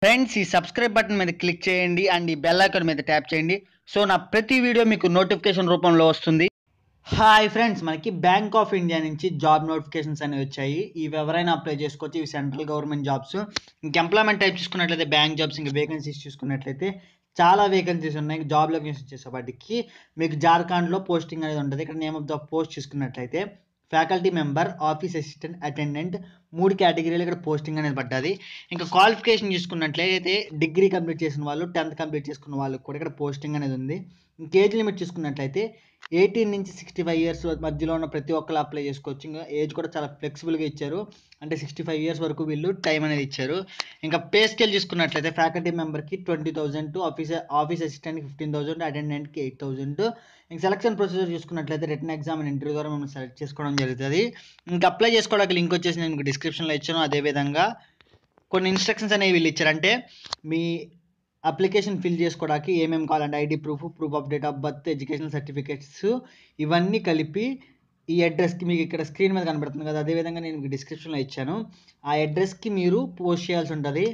Friends ఈ subscribe button మీద click చేయండి అండ్ ఈ బెల్ ఐకాన్ మీద ట్యాప్ చేయండి. సో నా ప్రతి వీడియో మీకు నోటిఫికేషన్ రూపంలో వస్తుంది. హాయ్ ఫ్రెండ్స్, మనకి బ్యాంక్ ఆఫ్ ఇండియా నుంచి జాబ్ నోటిఫికేషన్స్ అనేవి వచ్చాయి. ఇవి ఎవరైనా అప్లై చేసుకోవచ్చు. ఇవి సెంట్రల్ గవర్నమెంట్ జాబ్స్. ఇంక ఎంప్లాయ్మెంట్ టైప్ చూసుకున్నట్లయితే బ్యాంక్ జాబ్స్, ఇంకా వేకెన్సీస్ చూసుకున్నట్లయితే చాలా వేకెన్సీస్ ఉన్నాయి. జాబ్ లొకేషన్ వచ్చేసేపటికి మీకు జార్ఖండ్లో పోస్టింగ్ అనేది ఉంటుంది. ఇక్కడ నేమ్ ఆఫ్ ద పోస్ట్ చూసుకున్నట్లయితే faculty member, office assistant, attendant, 3 కేటగిరీలు ఇక్కడ పోస్టింగ్ అనేది పడ్డది. ఇంకా క్వాలిఫికేషన్ చూసుకున్నట్లయితే డిగ్రీ కంప్లీట్ చేసిన వాళ్ళు, 10th కంప్లీట్ చేసుకున్న వాళ్ళకి కూడా ఇక్కడ పోస్టింగ్ అనేది ఉంది. ఇంక ఏజ్ లిమిట్ చూసుకున్నట్లయితే 18 నుంచి 65 ఇయర్స్ మధ్యలో ఉన్న ప్రతి ఒక్కరు అప్లై చేసుకోవచ్చు. ఇంకా ఏజ్ కూడా చాలా ఫ్లెక్సిబుల్గా ఇచ్చారు. అంటే 65 ఇయర్స్ వరకు వీళ్ళు టైం అనేది ఇచ్చారు. ఇంకా పే స్కేల్ చూసుకున్నట్లయితే ఫ్యాకల్టీ మెంబర్కి 20,000, ఆఫీస్ అసిస్టెంట్కి 15,000, అటెండెంట్కి 8,000. ఇంక సెలక్షన్ ప్రొసీజర్ చూసుకున్నట్లయితే రిటర్న్ ఎగ్జామ్ అండ్ ఇంటర్వ్యూ ద్వారా మనం సెలెక్ట్ చేసుకోవడం జరుగుతుంది. ఇంకా అప్లై చేసుకోవడానికి లింక్ వచ్చేసి నేను మీకు డిస్క్రిప్షన్లో ఇచ్చాను. అదేవిధంగా కొన్ని ఇన్స్ట్రక్షన్స్ అనేవి వీళ్ళు ఇచ్చారు. అంటే మీ అప్లికేషన్ ఫిల్ చేసుకోవడానికి ఏమేమి కావాలంటే ID proof of date of birth, educational certificates ఇవన్నీ కలిపి ఈ అడ్రస్కి మీకు ఇక్కడ స్క్రీన్ మీద కనబడుతుంది కదా, అదేవిధంగా నేను మీకు డిస్క్రిప్షన్లో ఇచ్చాను. ఆ అడ్రస్కి మీరు పోస్ట్ చేయాల్సి ఉంటుంది.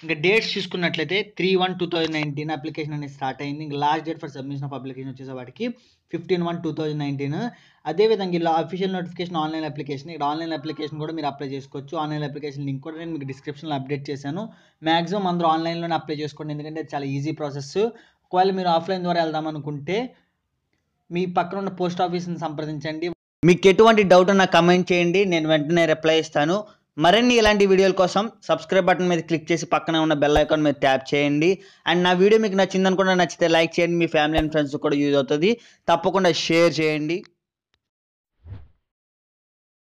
ఇంకా డేట్స్ చూసుకున్నట్లయితే 3/1/2019 అప్లికేషన్ అనేది స్టార్ట్ అయింది. ఇంకా last date for submission of application వచ్చేసరికి 15/1/2019. అదేవిధంగా ఇలా అఫీషియల్ నోటిఫికేషన్ ఆన్లైన్ అప్లికేషన్, ఇక్కడ ఆన్లైన్ అప్లికేషన్ కూడా మీరు అప్లై చేసుకోవచ్చు. ఆన్లైన్ అప్లికేషన్ లింక్ కూడా నేను మీకు డిస్క్రిప్షన్లో అప్డేట్ చేశాను. మ్యాక్సిమం అందరూ ఆన్లైన్లోనే అప్లై చేసుకోండి, ఎందుకంటే చాలా ఈజీ ప్రాసెస్. ఒకవేళ మీరు ఆఫ్లైన్ ద్వారా వెళ్దాం అనుకుంటే మీ పక్కన ఉన్న పోస్ట్ ఆఫీస్ని సంప్రదించండి. మీకు ఎటువంటి డౌట్ ఉన్నా కమెంట్ చేయండి, నేను వెంటనే రిప్లై ఇస్తాను. మరిన్ని ఇలాంటి వీడియోల కోసం సబ్స్క్రైబ్ బటన్ మీద క్లిక్ చేసి పక్కనే ఉన్న బెల్ ఐకాన్ మీద ట్యాప్ చేయండి. అండ్ నా వీడియో మీకు నచ్చిందనుకుంటే నచ్చితే లైక్ చేయండి. మీ ఫ్యామిలీ అండ్ ఫ్రెండ్స్ కూడా యూజ్ అవుతుంది. తప్పకుండా షేర్ చేయండి.